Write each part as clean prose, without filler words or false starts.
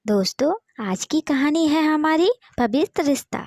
दोस्तों, आज की कहानी है हमारी पवित्र रिश्ता।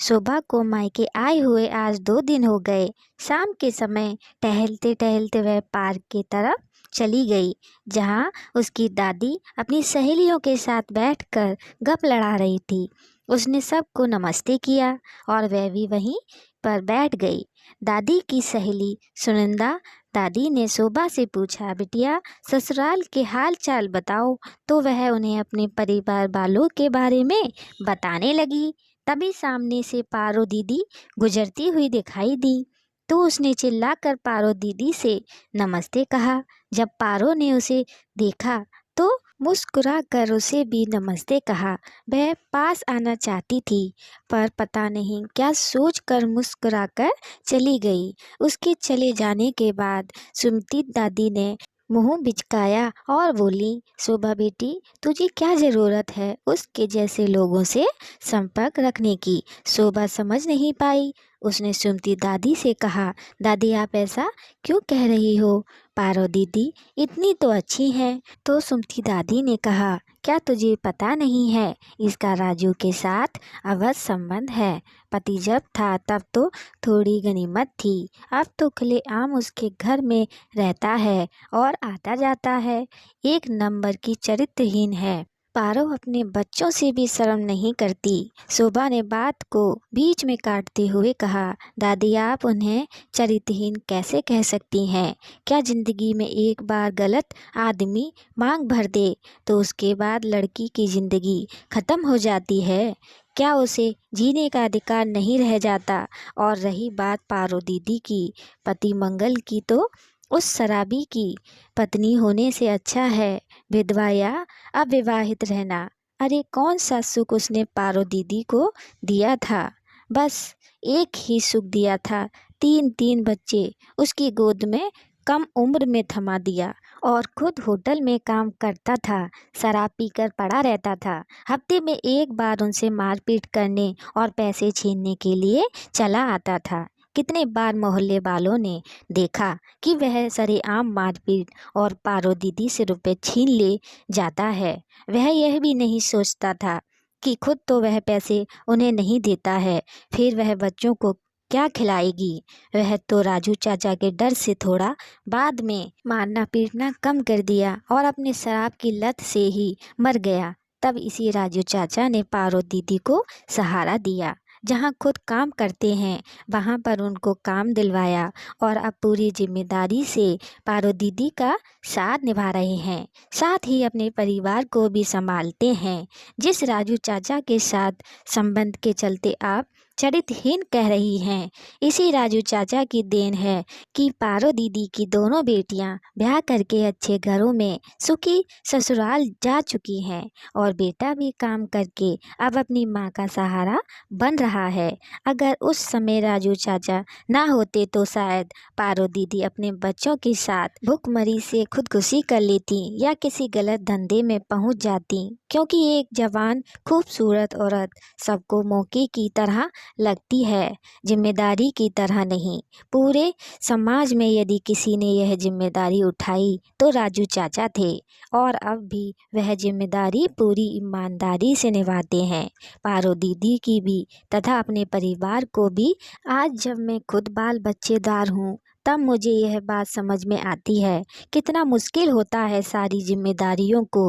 शोभा को मायके आए हुए आज 2 दिन हो गए। शाम के समय टहलते टहलते वह पार्क की तरफ चली गई, जहाँ उसकी दादी अपनी सहेलियों के साथ बैठकर गप लड़ा रही थी। उसने सबको नमस्ते किया और वह भी वहीं पर बैठ गई। दादी की सहेली सुनंदा दादी ने शोभा से पूछा, बिटिया ससुराल के हाल चाल बताओ। तो वह उन्हें अपने परिवार वालों के बारे में बताने लगी। तभी सामने से पारो दीदी गुजरती हुई दिखाई दी, तो उसने चिल्लाकर पारो दीदी से नमस्ते कहा। जब पारो ने उसे देखा तो मुस्कुरा कर उसे भी नमस्ते कहा। वह पास आना चाहती थी, पर पता नहीं क्या सोचकर मुस्कुराकर चली गई। उसके चले जाने के बाद सुमती दादी ने मुंह बिचकाया और बोली, शोभा बेटी, तुझे क्या ज़रूरत है उसके जैसे लोगों से संपर्क रखने की। शोभा समझ नहीं पाई। उसने सुमती दादी से कहा, दादी आप ऐसा क्यों कह रही हो? पारो दीदी इतनी तो अच्छी हैं। तो सुमती दादी ने कहा, क्या तुझे पता नहीं है, इसका राजू के साथ अवैध संबंध है। पति जब था तब तो थोड़ी गनीमत थी, अब तो खुलेआम उसके घर में रहता है और आता जाता है। एक नंबर की चरित्रहीन है। पारो अपने बच्चों से भी शर्म नहीं करती। शोभा ने बात को बीच में काटते हुए कहा, दादी आप उन्हें चरित्रहीन कैसे कह सकती हैं? क्या जिंदगी में एक बार गलत आदमी मांग भर दे तो उसके बाद लड़की की जिंदगी खत्म हो जाती है? क्या उसे जीने का अधिकार नहीं रह जाता? और रही बात पारो दीदी की पति मंगल की, तो उस शराबी की पत्नी होने से अच्छा है विधवा या अविवाहित रहना। अरे कौन सा सुख उसने पारो दीदी को दिया था? बस एक ही सुख दिया था, 3 बच्चे उसकी गोद में कम उम्र में थमा दिया और खुद होटल में काम करता था। शराब पीकर पड़ा रहता था। हफ्ते में एक बार उनसे मारपीट करने और पैसे छीनने के लिए चला आता था। कितने बार मोहल्ले वालों ने देखा कि वह सरेआम मारपीट और पारो दीदी से रुपए छीन ले जाता है। वह यह भी नहीं सोचता था कि खुद तो वह पैसे उन्हें नहीं देता है, फिर वह बच्चों को क्या खिलाएगी। वह तो राजू चाचा के डर से थोड़ा बाद में मारना पीटना कम कर दिया और अपने शराब की लत से ही मर गया। तब इसी राजू चाचा ने पारो दीदी को सहारा दिया। जहाँ खुद काम करते हैं वहाँ पर उनको काम दिलवाया और अब पूरी जिम्मेदारी से पारो दीदी का साथ निभा रहे हैं। साथ ही अपने परिवार को भी संभालते हैं। जिस राजू चाचा के साथ संबंध के चलते आप चरित्रहीन कह रही हैं, इसी राजू चाचा की देन है कि पारो दीदी की दोनों बेटियां ब्याह करके अच्छे घरों में सुखी ससुराल जा चुकी हैं और बेटा भी काम करके अब अपनी माँ का सहारा बन रहा है। अगर उस समय राजू चाचा ना होते तो शायद पारो दीदी अपने बच्चों के साथ भूखमरी से खुदकुशी कर लेती या किसी गलत धंधे में पहुंच जाती, क्योंकि एक जवान खूबसूरत औरत सबको मौके की तरह लगती है, जिम्मेदारी की तरह नहीं। पूरे समाज में यदि किसी ने यह जिम्मेदारी उठाई तो राजू चाचा थे और अब भी वह जिम्मेदारी पूरी ईमानदारी से निभाते हैं। पारो दीदी की भी तथा अपने परिवार को भी। आज जब मैं खुद बाल बच्चेदार हूँ तब मुझे यह बात समझ में आती है कितना मुश्किल होता है सारी जिम्मेदारियों को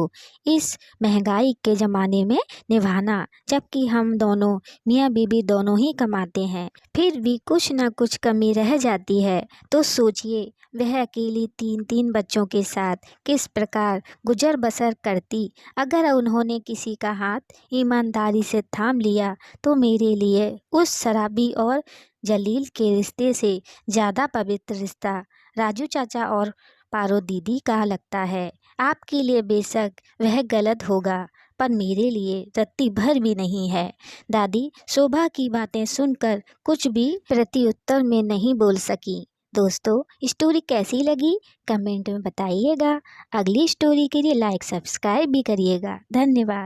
इस महंगाई के ज़माने में निभाना, जबकि हम दोनों मियाँ बीबी दोनों ही कमाते हैं, फिर भी कुछ ना कुछ कमी रह जाती है। तो सोचिए वह अकेली 3 बच्चों के साथ किस प्रकार गुजर बसर करती। अगर उन्होंने किसी का हाथ ईमानदारी से थाम लिया तो मेरे लिए उस शराबी और जलील के रिश्ते से ज़्यादा पवित्र रिश्ता राजू चाचा और पारो दीदी का लगता है। आपके लिए बेशक वह गलत होगा, पर मेरे लिए रत्ती भर भी नहीं है। दादी शोभा की बातें सुनकर कुछ भी प्रत्युत्तर में नहीं बोल सकी। दोस्तों, स्टोरी कैसी लगी कमेंट में बताइएगा। अगली स्टोरी के लिए लाइक सब्सक्राइब भी करिएगा। धन्यवाद।